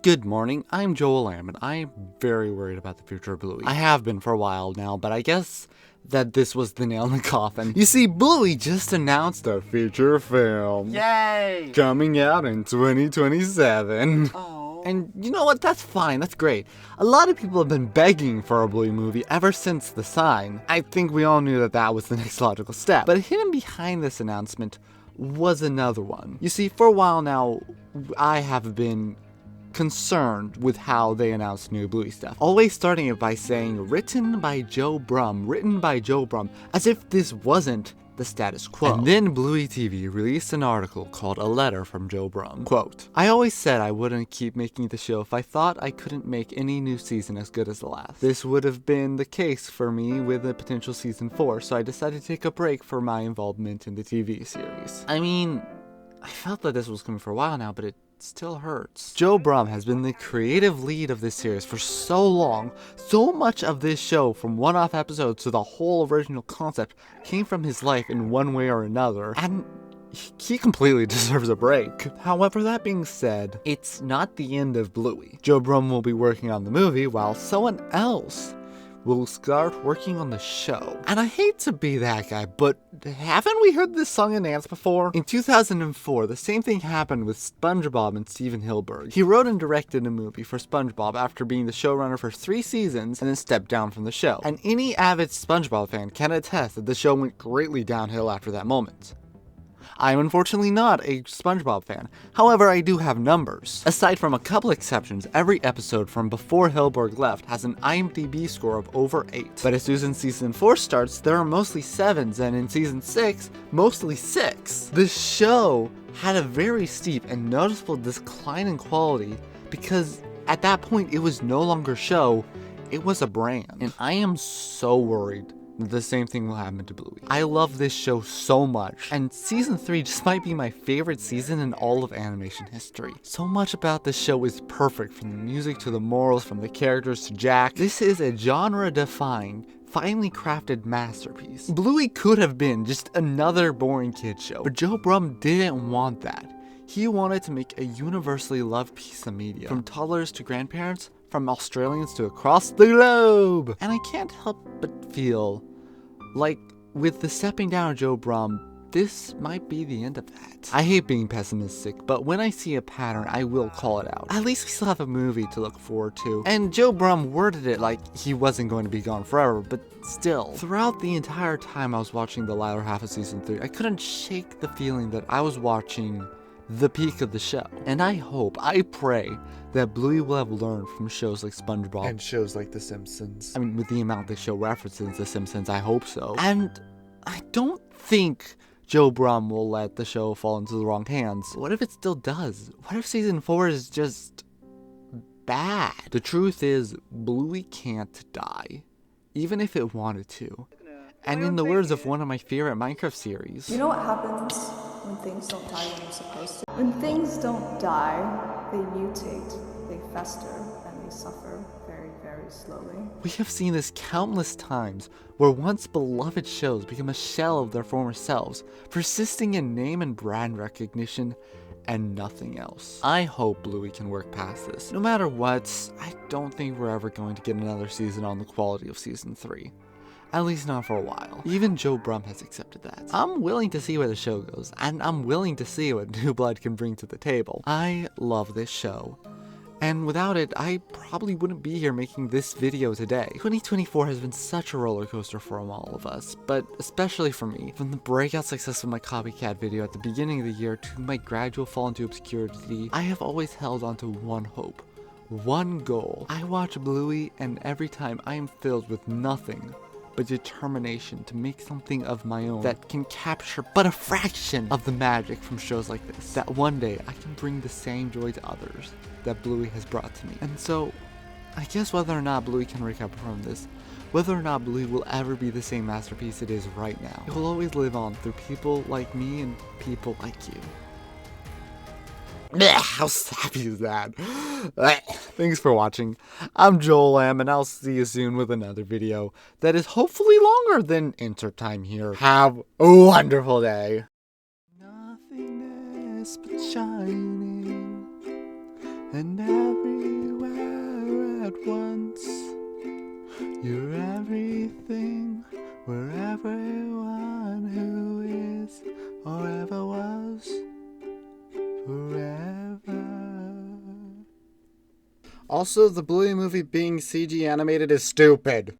Good morning, I'm Joel Lamb, and I'm very worried about the future of Bluey. I have been for a while now, but I guess that this was the nail in the coffin. You see, Bluey just announced a feature film. Yay! Coming out in 2027. Oh. And you know what? That's fine. That's great. A lot of people have been begging for a Bluey movie ever since The Sign. I think we all knew that that was the next logical step. But hidden behind this announcement was another one. You see, for a while now, I have been concerned with how they announced new Bluey stuff. Always starting it by saying, written by Joe Brumm, as if this wasn't the status quo. And then Bluey TV released an article called A Letter from Joe Brumm. Quote, I always said I wouldn't keep making the show if I thought I couldn't make any new season as good as the last. This would have been the case for me with a potential season 4, so I decided to take a break for my involvement in the TV series. I mean, I felt that this was coming for a while now, but it still hurts. Joe Brumm has been the creative lead of this series for so long. So much of this show, from one-off episodes to the whole original concept, came from his life in one way or another, and he completely deserves a break. However, that being said, it's not the end of Bluey. Joe Brumm will be working on the movie while someone else will start working on the show. And I hate to be that guy, but haven't we heard this song and dance before? In 2004, the same thing happened with SpongeBob and Steven Hillenburg. He wrote and directed a movie for SpongeBob after being the showrunner for 3 seasons and then stepped down from the show. And any avid SpongeBob fan can attest that the show went greatly downhill after that moment. I am unfortunately not a SpongeBob fan. However, I do have numbers. Aside from a couple exceptions, every episode from before Hillenburg left has an IMDb score of over 8. But as soon as season 4 starts, there are mostly 7s, and in season 6, mostly 6. The show had a very steep and noticeable decline in quality because at that point it was no longer a show, it was a brand. And I am so worried the same thing will happen to Bluey. I love this show so much, and season 3 just might be my favorite season in all of animation history. So much about this show is perfect, from the music to the morals, from the characters to Jack. This is a genre-defying, finely crafted masterpiece. Bluey could have been just another boring kid show, but Joe Brumm didn't want that. He wanted to make a universally loved piece of media, from toddlers to grandparents, from Australians to across the globe. And I can't help but feel like with the stepping down of Joe Brumm, this might be the end of that. I hate being pessimistic, but when I see a pattern, I will call it out. At least we still have a movie to look forward to. And Joe Brumm worded it like he wasn't going to be gone forever, but still. Throughout the entire time I was watching the latter half of season 3, I couldn't shake the feeling that I was watching the peak of the show. And I hope, I pray, that Bluey will have learned from shows like SpongeBob And shows like The Simpsons. I mean, with the amount the show references The Simpsons, I hope so. And I don't think Joe Brumm will let the show fall into the wrong hands. What if it still does? What if season 4 is just bad? The truth is, Bluey can't die, even if it wanted to. And in the words of one of my favorite Minecraft series, you know what happens when things don't die when you're supposed to? When things don't die, they mutate, they fester, and they suffer very, very slowly. we have seen this countless times where once beloved shows become a shell of their former selves, persisting in name and brand recognition and nothing else. I hope Bluey can work past this. No matter what, I don't think we're ever going to get another season on the quality of season 3. At least not for a while. Even Joe Brumm has accepted that. I'm willing to see where the show goes, and I'm willing to see what new blood can bring to the table. I love this show, and without it, I probably wouldn't be here making this video today. 2024 has been such a roller coaster for all of us, but especially for me. From the breakout success of my copycat video at the beginning of the year to my gradual fall into obscurity, I have always held on to one hope, one goal. I watch Bluey, and every time I am filled with nothing but determination to make something of my own that can capture but a fraction of the magic from shows like this. That one day I can bring the same joy to others that Bluey has brought to me. And so, I guess whether or not Bluey can recover from this, whether or not Bluey will ever be the same masterpiece it is right now, it will always live on through people like me and people like you. Blech, how sappy is that? Blech. Thanks for watching. I'm Joel Lamb, and I'll see you soon with another video that is hopefully longer than enter time here. Have a wonderful day. Nothingness but shining, and every You're everything, we're everyone who is or ever was forever. Also, the Bluey movie being CG animated is stupid.